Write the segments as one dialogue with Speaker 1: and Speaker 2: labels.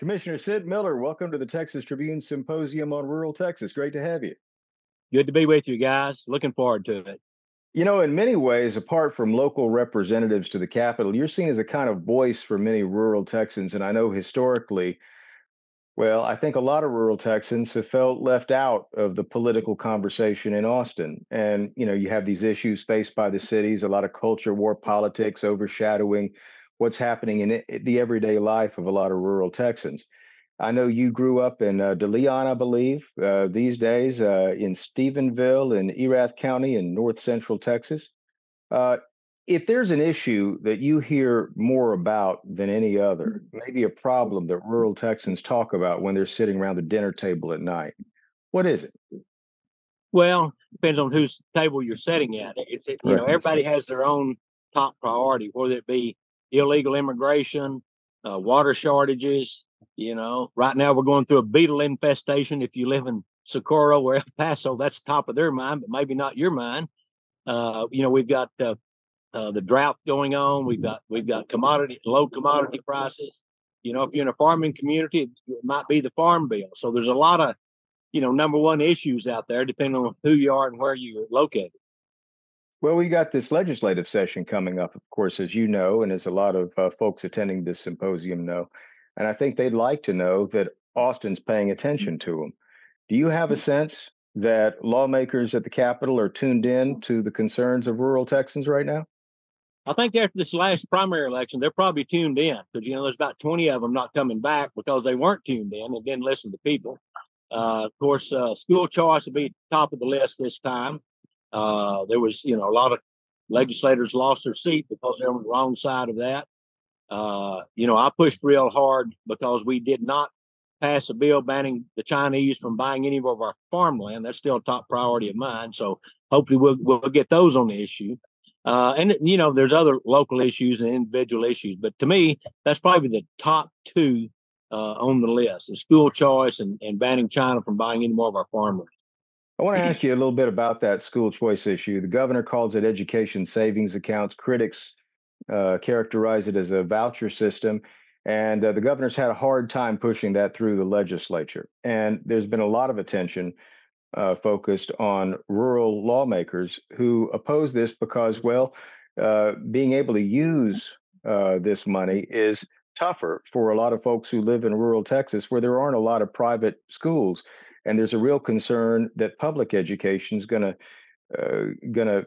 Speaker 1: Commissioner Sid Miller, welcome to the Texas Tribune Symposium on Rural Texas. Great to have you.
Speaker 2: Good to be with you guys. Looking forward to it.
Speaker 1: You know, in many ways, apart from local representatives to the Capitol, you're seen as a kind of voice for many rural Texans. And I know historically, well, I think a lot of rural Texans have felt left out of the political conversation in Austin. And, you have these issues faced by the cities, a lot of culture war politics overshadowing what's happening in the everyday life of a lot of rural Texans. I know you grew up in DeLeon, I believe, these days in Stephenville in Erath County in north central Texas. Uh, if there's an issue that you hear more about than any other, maybe a problem that rural Texans talk about when they're sitting around the dinner table at night, what is it?
Speaker 2: Well, depends on whose table you're sitting at.
Speaker 1: Right.
Speaker 2: Everybody has their own top priority, whether it be illegal immigration, water shortages. Right now we're going through a beetle infestation. If you live in Socorro or El Paso, that's top of their mind, but maybe not your mind. We've got the drought going on. We've got low commodity prices. If you're in a farming community, it might be the farm bill. So there's a lot of number one issues out there, depending on who you are and where you're located.
Speaker 1: Well, we got this legislative session coming up, of course, as you know, and as a lot of folks attending this symposium know. And I think they'd like to know that Austin's paying attention to them. Do you have a sense that lawmakers at the Capitol are tuned in to the concerns of rural Texans right now?
Speaker 2: I think after this last primary election, they're probably tuned in because, there's about 20 of them not coming back because they weren't tuned in and didn't listen to people. Of course, school choice will be top of the list this time. There was, a lot of legislators lost their seat because they're on the wrong side of that. I pushed real hard because we did not pass a bill banning the Chinese from buying any of our farmland. That's still a top priority of mine. So hopefully we'll get those on the issue. And there's other local issues and individual issues, but to me, that's probably the top two on the list: the school choice and banning China from buying any more of our farmland.
Speaker 1: I want to ask you a little bit about that school choice issue. The governor calls it education savings accounts. Critics characterize it as a voucher system. And the governor's had a hard time pushing that through the legislature. And there's been a lot of attention focused on rural lawmakers who oppose this because, well, being able to use this money is tougher for a lot of folks who live in rural Texas where there aren't a lot of private schools. And there's a real concern that public education is going to going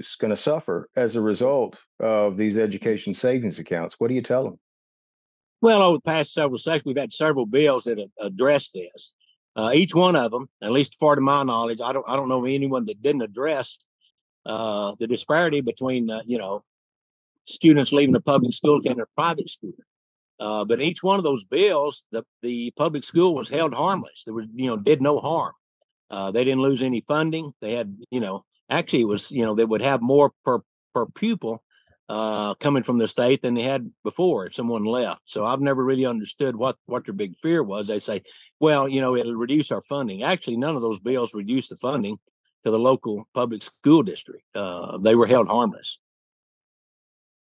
Speaker 1: to suffer as a result of these education savings accounts. What do you tell them?
Speaker 2: Well, over the past several sessions, we've had several bills that have addressed this. Each one of them, at least far to my knowledge, I don't know anyone that didn't address the disparity between students leaving a public school to enter a private school. But each one of those bills, the public school was held harmless. There was did no harm. They didn't lose any funding. They had actually it was they would have more per pupil coming from the state than they had before if someone left. So I've never really understood what their big fear was. They say, well, it'll reduce our funding. Actually, none of those bills reduced the funding to the local public school district. They were held harmless.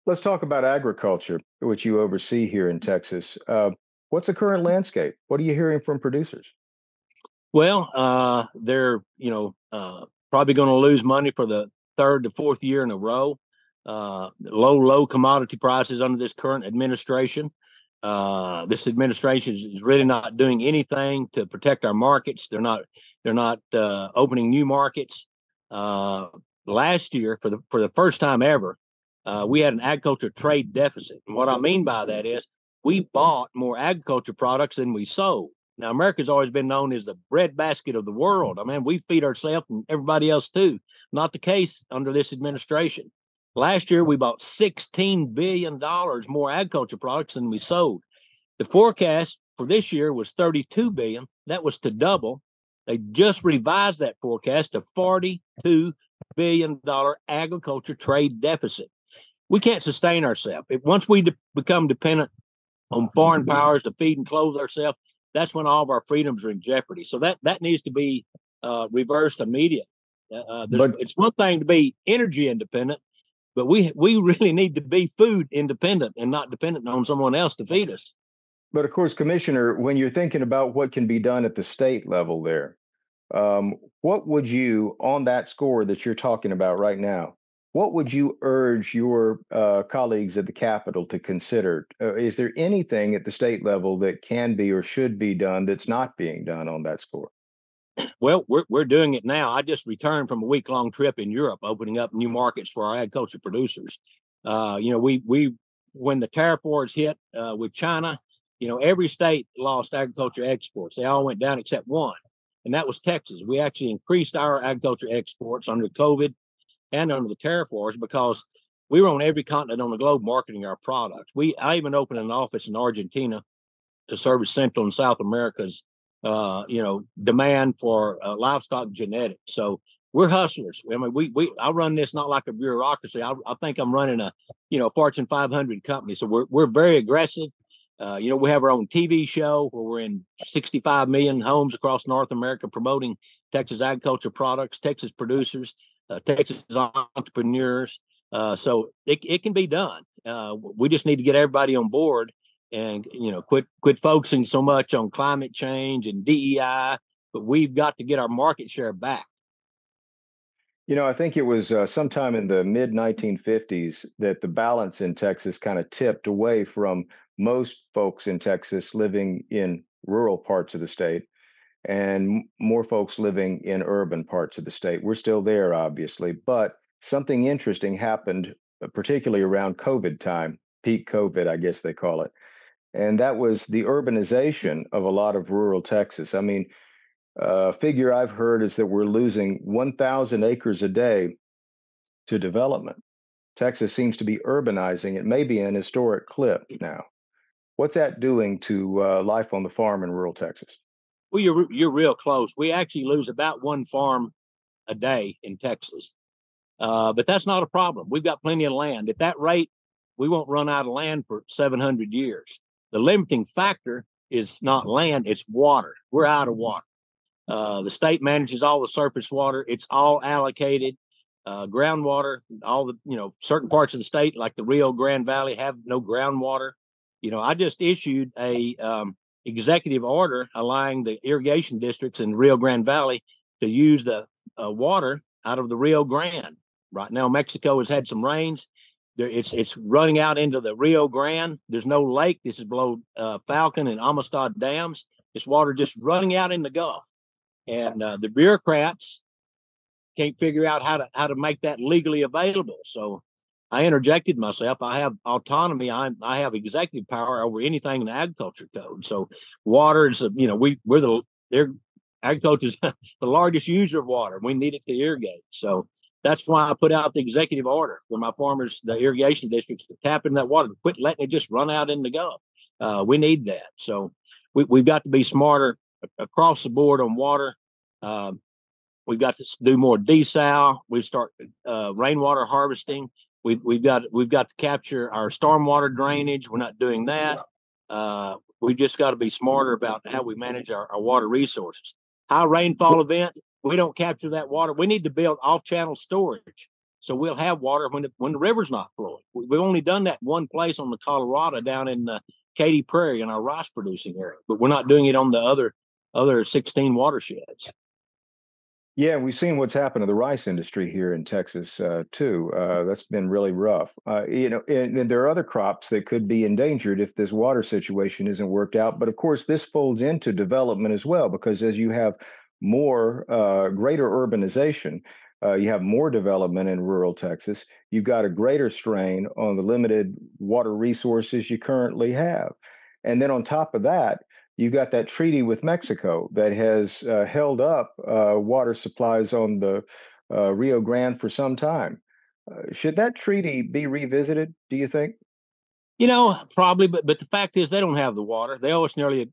Speaker 1: Let's talk about agriculture, which you oversee here in Texas. What's the current landscape? What are you hearing from producers?
Speaker 2: Well, they're probably going to lose money for the third to fourth year in a row. Low commodity prices under this current administration. This administration is really not doing anything to protect our markets. They're not opening new markets. Last year, for the first time ever, we had an agriculture trade deficit. And what I mean by that is we bought more agriculture products than we sold. Now, America's always been known as the breadbasket of the world. I mean, we feed ourselves and everybody else too. Not the case under this administration. Last year, we bought $16 billion more agriculture products than we sold. The forecast for this year was $32 billion. That was to double. They just revised that forecast to $42 billion agriculture trade deficit. We can't sustain ourselves. Once we become dependent on foreign powers to feed and clothe ourselves, that's when all of our freedoms are in jeopardy. So that needs to be reversed immediately. It's one thing to be energy independent, but we really need to be food independent and not dependent on someone else to feed us.
Speaker 1: But of course, Commissioner, when you're thinking about what can be done at the state level there, what would you, on that score that you're talking about right now, what would you urge your colleagues at the Capitol to consider? Is there anything at the state level that can be or should be done that's not being done on that score?
Speaker 2: Well, we're doing it now. I just returned from a week-long trip in Europe, opening up new markets for our agriculture producers. We when the tariff wars hit with China, every state lost agriculture exports. They all went down except one, and that was Texas. We actually increased our agriculture exports under COVID and under the tariff wars because we were on every continent on the globe marketing our products. I even opened an office in Argentina to service Central and South America's demand for livestock genetics. So we're hustlers. I mean, I run this not like a bureaucracy. I think I'm running a Fortune 500 company. So we're very aggressive. We have our own TV show where we're in 65 million homes across North America promoting Texas agriculture products, Texas producers, Texas entrepreneurs. So it can be done. We just need to get everybody on board and quit focusing so much on climate change and DEI, but we've got to get our market share back.
Speaker 1: I think it was sometime in the mid 1950s that the balance in Texas kind of tipped away from most folks in Texas living in rural parts of the state and more folks living in urban parts of the state. We're still there, obviously, but something interesting happened, particularly around COVID time, peak COVID, I guess they call it. And that was the urbanization of a lot of rural Texas. I mean, a figure I've heard is that we're losing 1,000 acres a day to development. Texas seems to be urbanizing. It may be an historic clip now. What's that doing to life on the farm in rural Texas?
Speaker 2: Well, you're real close. We actually lose about one farm a day in Texas, but that's not a problem. We've got plenty of land. At that rate, we won't run out of land for 700 years. The limiting factor is not land; it's water. We're out of water. The state manages all the surface water. It's all allocated. Groundwater, all the, certain parts of the state, like the Rio Grande Valley, have no groundwater. I just issued a executive order allowing the irrigation districts in the Rio Grande Valley to use the water out of the Rio Grande. Right now, Mexico has had some rains. It's running out into the Rio Grande. There's no lake. This is below Falcon and Amistad dams. It's water just running out in the Gulf. And the bureaucrats can't figure out how to make that legally available. So I interjected myself. I have autonomy. I have executive power over anything in the agriculture code. So water is, agriculture is the largest user of water. We need it to irrigate. So that's why I put out the executive order for my farmers, the irrigation districts, to tap into that water, to quit letting it just run out in the Gulf. We need that. So we've got to be smarter across the board on water. We've got to do more desal. We start rainwater harvesting. We've got to capture our stormwater drainage. We're not doing that. We just got to be smarter about how we manage our water resources. High rainfall event, we don't capture that water. We need to build off-channel storage so we'll have water when the river's not flowing. We've only done that one place on the Colorado down in Katy Prairie in our rice producing area, but we're not doing it on the other 16 watersheds.
Speaker 1: Yeah, we've seen what's happened to the rice industry here in Texas too. That's been really rough. And there are other crops that could be endangered if this water situation isn't worked out. But of course, this folds into development as well, because as you have more greater urbanization, you have more development in rural Texas. You've got a greater strain on the limited water resources you currently have. And then on top of that, you've got that treaty with Mexico that has held up water supplies on the Rio Grande for some time. Should that treaty be revisited, do you think?
Speaker 2: Probably, but the fact is they don't have the water. They owe us nearly,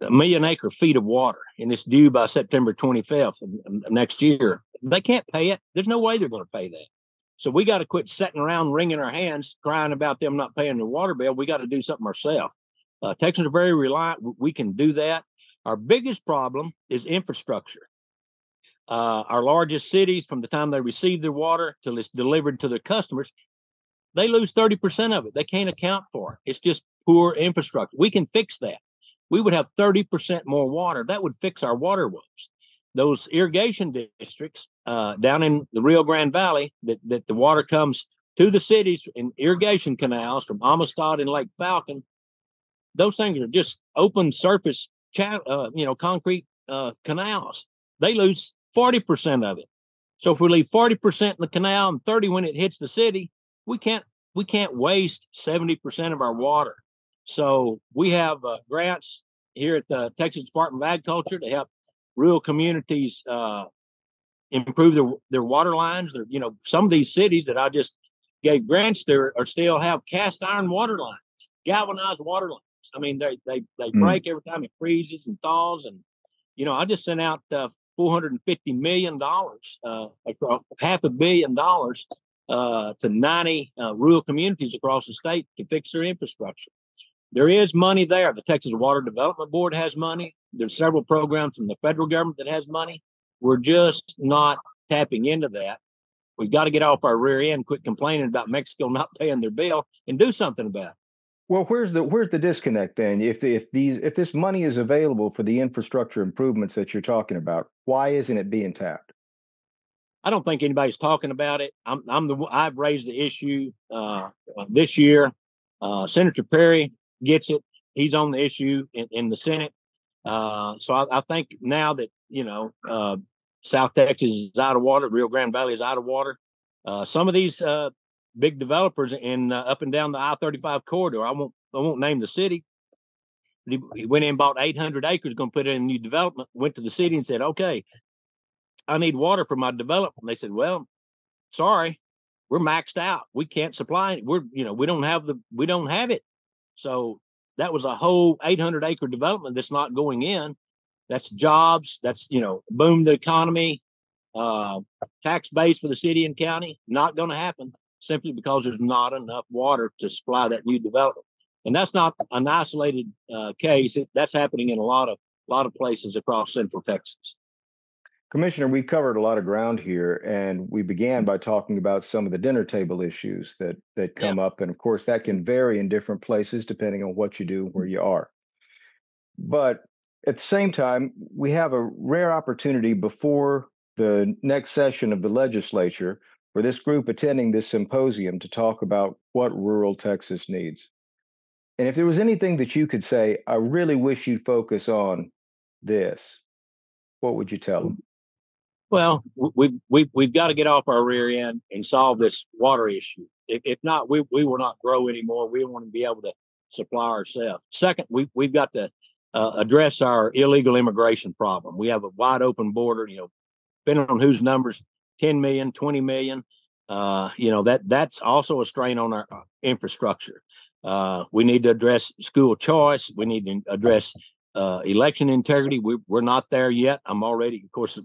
Speaker 2: a million acre feet of water, and it's due by September 25th of next year. They can't pay it. There's no way they're going to pay that. So we got to quit sitting around wringing our hands, crying about them not paying their water bill. We got to do something ourselves. Texans are very reliant. We can do that. Our biggest problem is infrastructure. Our largest cities, from the time they receive their water till it's delivered to their customers, They lose 30% of it. They can't account for it. It's just poor infrastructure. We can fix that. We would have 30% more water. That would fix our water woes. Those irrigation districts down in the Rio Grande Valley, that the water comes to the cities in irrigation canals from Amistad and Lake Falcon. Those things are just open surface, concrete canals. They lose 40% of it. So if we leave 40% in the canal and 30 when it hits the city, we can't waste 70% of our water. So we have grants here at the Texas Department of Agriculture to help rural communities improve their water lines. Some of these cities that I just gave grants to are still have cast iron water lines, galvanized water lines. I mean, they break every time it freezes and thaws. And I just sent out $450 million, across $500 million to 90 rural communities across the state to fix their infrastructure. There is money there. The Texas Water Development Board has money. There's several programs from the federal government that has money. We're just not tapping into that. We've got to get off our rear end, quit complaining about Mexico not paying their bill, and do something about it.
Speaker 1: Well, where's the disconnect then? If this money is available for the infrastructure improvements that you're talking about, why isn't it being tapped?
Speaker 2: I don't think anybody's talking about it. I've raised the issue this year. Senator Perry gets it. He's on the issue in the Senate. So I think now that South Texas is out of water, Rio Grande Valley is out of water. Some of these big developers in up and down the I-35 corridor, I won't name the city. He went in and bought 800 acres, going to put it in a new development. Went to the city and said, "Okay, I need water for my development." They said, "Well, sorry, we're maxed out. We can't supply it. We don't have it." So that was a whole 800 acre development that's not going in. That's jobs. That's boom the economy, tax base for the city and county. Not going to happen simply because there's not enough water to supply that new development. And that's not an isolated case. That's happening in a lot of places across Central Texas.
Speaker 1: Commissioner, we covered a lot of ground here, and we began by talking about some of the dinner table issues that come up. And of course, that can vary in different places depending on what you do, where you are. But at the same time, we have a rare opportunity before the next session of the legislature for this group attending this symposium to talk about what rural Texas needs. And if there was anything that you could say, I really wish you'd focus on this, what would you tell them?
Speaker 2: Well, we've got to get off our rear end and solve this water issue. If not, we will not grow anymore. We want to be able to supply ourselves. Second, we've got to address our illegal immigration problem. We have a wide open border, depending on whose numbers, 10 million, 20 million. That's also a strain on our infrastructure. We need to address school choice. We need to address election integrity. We're not there yet. I'm already, of course,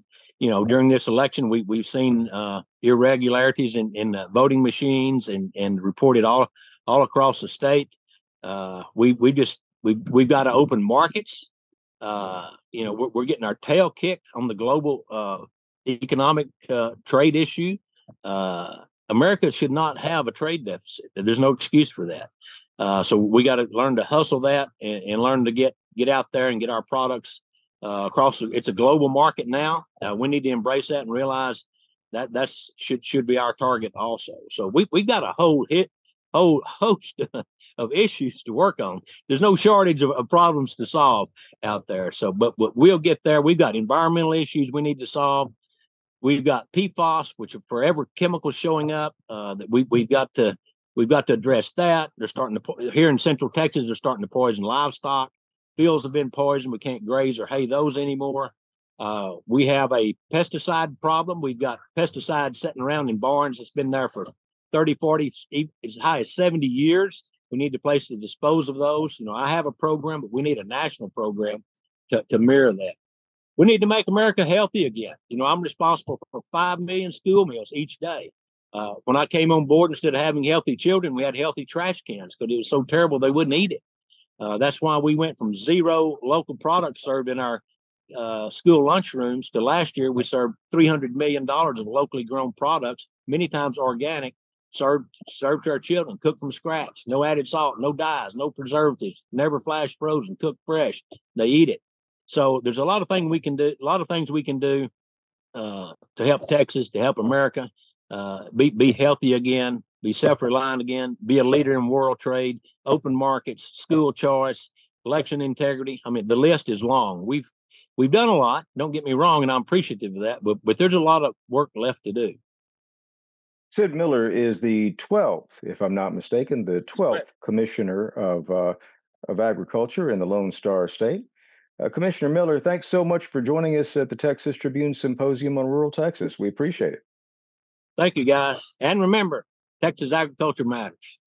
Speaker 2: during this election, we've seen irregularities in voting machines and reported all across the state. We've got to open markets. We're getting our tail kicked on the global economic trade issue. America should not have a trade deficit. There's no excuse for that. So we got to learn to hustle that and learn to get out there and get our products across. It's a global market now. We need to embrace that and realize that should be our target also. So we've got a whole host of issues to work on. There's no shortage of problems to solve out there. So, but we'll get there. We've got environmental issues we need to solve. We've got PFAS, which are forever chemicals showing up. That we've got to address that. They're starting to here in Central Texas. They're starting to poison livestock. Fields have been poisoned. We can't graze or hay those anymore. We have a pesticide problem. We've got pesticides sitting around in barns that's been there for 30, 40, as high as 70 years. We need a place to dispose of those. I have a program, but we need a national program to mirror that. We need to make America healthy again. I'm responsible for 5 million school meals each day. When I came on board, instead of having healthy children, we had healthy trash cans because it was so terrible they wouldn't eat it. That's why we went from 0 local products served in our school lunchrooms to last year we served $300 million of locally grown products, many times organic, served to our children, cooked from scratch, no added salt, no dyes, no preservatives, never flash frozen, cooked fresh. They eat it. So there's a lot of things we can do. A lot of things we can do to help Texas, to help America be healthy again, be self-reliant again, be a leader in world trade, open markets, school choice, election integrity. I mean, the list is long. We've done a lot. Don't get me wrong, and I'm appreciative of that. But there's a lot of work left to do.
Speaker 1: Sid Miller is the 12th, if I'm not mistaken, the 12th Commissioner of Agriculture in the Lone Star State. Commissioner Miller, thanks so much for joining us at the Texas Tribune Symposium on Rural Texas. We appreciate it.
Speaker 2: Thank you, guys. And remember, Texas agriculture matters.